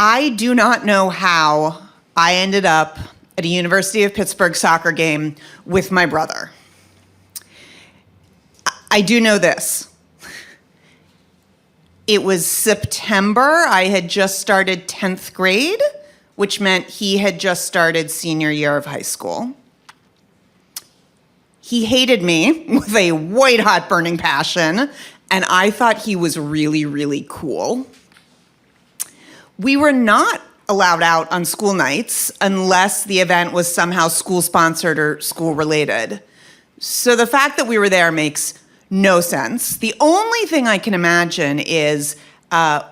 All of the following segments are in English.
I do not know how I ended up at a University of Pittsburgh soccer game with my brother. I do know this. It was September. I had just started 10th grade, which meant he had just started senior year of high school. He hated me with a white-hot burning passion, and I thought he was really, really cool. We were not allowed out on school nights unless the event was somehow school-sponsored or school-related. So the fact that we were there makes no sense. The only thing I can imagine is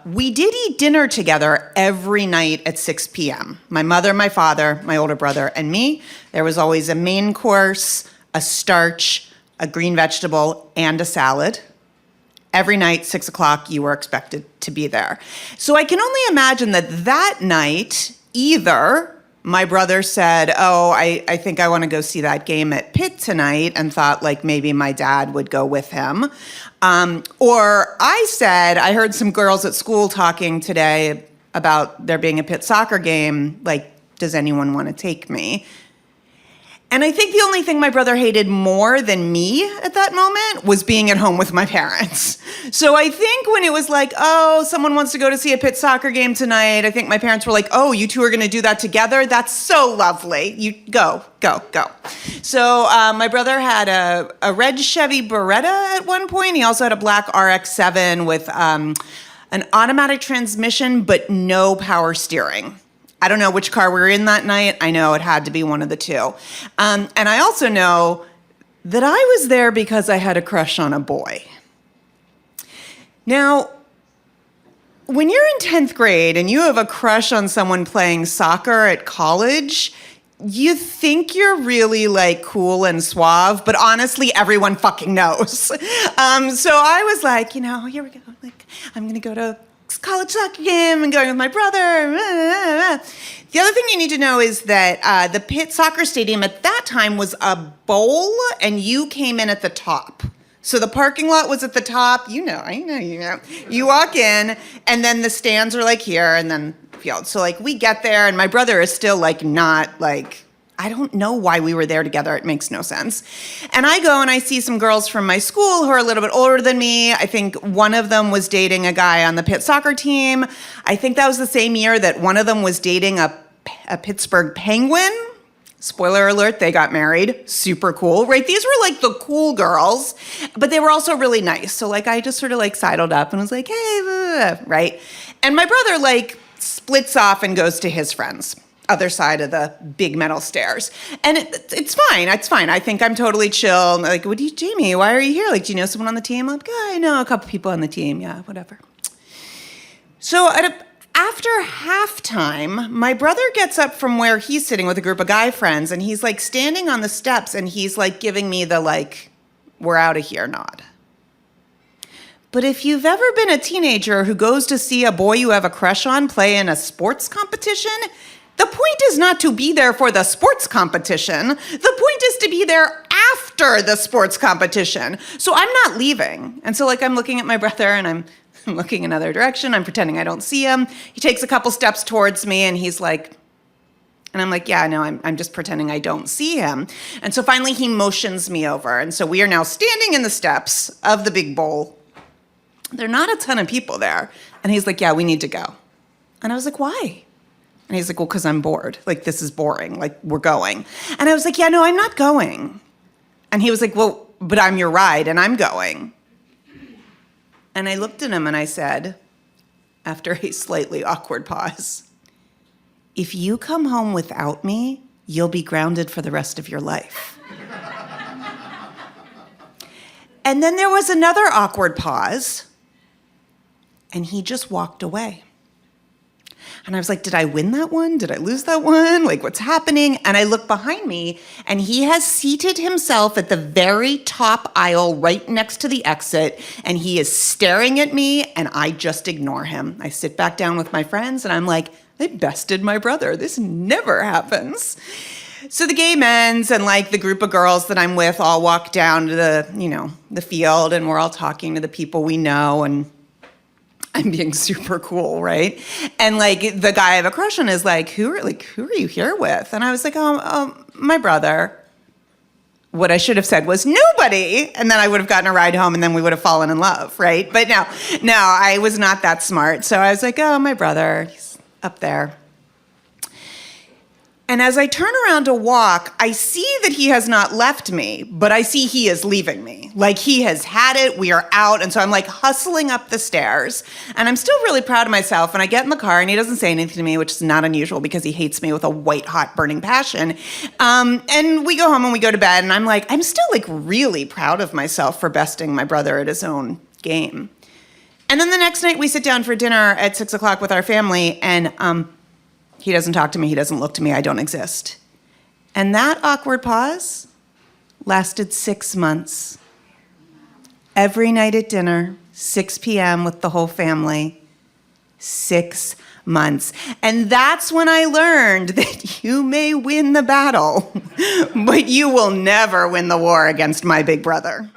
we did eat dinner together every night at 6 p.m. My mother, my father, my older brother, and me. There was always a main course, a starch, a green vegetable, and a salad. Every night, 6 o'clock, you were expected to be there. So I can only imagine that night, either my brother said, oh, I think I want to go see that game at Pitt tonight, and thought like maybe my dad would go with him. Or I said, I heard some girls at school talking today about there being a Pitt soccer game, like, does anyone want to take me? And I think the only thing my brother hated more than me at that moment was being at home with my parents. So I think when it was like, oh, someone wants to go to see a Pitt soccer game tonight, I think my parents were like, oh, you two are going to do that together? That's so lovely. You go. So my brother had a red Chevy Beretta at one point. He also had a black RX-7 with an automatic transmission, but no power steering. I don't know which car we were in that night. I know it had to be one of the two. And I also know that I was there because I had a crush on a boy. Now, when you're in 10th grade and you have a crush on someone playing soccer at college, you think you're really like cool and suave, but honestly, everyone fucking knows. So I was like, here we go. Like, I'm gonna go to college soccer game and going with my brother. The other thing you need to know is that the Pitt soccer stadium at that time was a bowl, and you came in at the top. So the parking lot was at the top. I know. You walk in, and then the stands are like here, and then field. So like we get there, and my brother is still like not like, I don't know why we were there together. It makes no sense. And I go and I see some girls from my school who are a little bit older than me. I think one of them was dating a guy on the Pitt soccer team. I think that was the same year that one of them was dating a Pittsburgh Penguin. Spoiler alert, they got married. Super cool, right? These were like the cool girls, but they were also really nice. So like I just sort of like sidled up and was like, hey, blah, blah, right? And my brother like splits off and goes to his friends. Other side of the big metal stairs. And it's fine. I think I'm totally chill. I'm like, Jamie, why are you here? Like, do you know someone on the team? I'm like, I know a couple people on the team. Yeah, whatever. So after halftime, my brother gets up from where he's sitting with a group of guy friends, and he's like standing on the steps, and he's like giving me the like, we're out of here nod. But if you've ever been a teenager who goes to see a boy you have a crush on play in a sports competition, the point is not to be there for the sports competition. The point is to be there after the sports competition. So I'm not leaving. And so like I'm looking at my brother and I'm looking another direction. I'm pretending I don't see him. He takes a couple steps towards me and he's like, and I'm like, yeah, no, I'm just pretending I don't see him. And so finally he motions me over. And so we are now standing in the steps of the big bowl. There are not a ton of people there. And he's like, yeah, we need to go. And I was like, why? And he's like, well, because I'm bored. Like, this is boring. Like, we're going. And I was like, yeah, no, I'm not going. And he was like, well, but I'm your ride, and I'm going. And I looked at him and I said, after a slightly awkward pause, if you come home without me, you'll be grounded for the rest of your life. And then there was another awkward pause, and he just walked away. And I was like, did I win that one? Did I lose that one? Like, what's happening? And I look behind me, and he has seated himself at the very top aisle right next to the exit, and he is staring at me, and I just ignore him. I sit back down with my friends, and I'm like, I bested my brother. This never happens. So the game ends, and like the group of girls that I'm with all walk down to the field, and we're all talking to the people we know, and I'm being super cool, right? And like the guy I have a crush on is like, who are you here with? And I was like, my brother. What I should have said was nobody, and then I would have gotten a ride home, and then we would have fallen in love, right? But no, I was not that smart. So I was like, oh, my brother, he's up there. And as I turn around to walk, I see that he has not left me, but I see he is leaving me. Like he has had it, we are out. And so I'm like hustling up the stairs, and I'm still really proud of myself. And I get in the car and he doesn't say anything to me, which is not unusual because he hates me with a white hot burning passion. And we go home and we go to bed, and I'm like, I'm still like really proud of myself for besting my brother at his own game. And then the next night we sit down for dinner at 6 o'clock with our family, and he doesn't talk to me, he doesn't look to me, I don't exist. And that awkward pause lasted 6 months. Every night at dinner, 6 p.m. with the whole family, 6 months. And that's when I learned that you may win the battle, but you will never win the war against my big brother.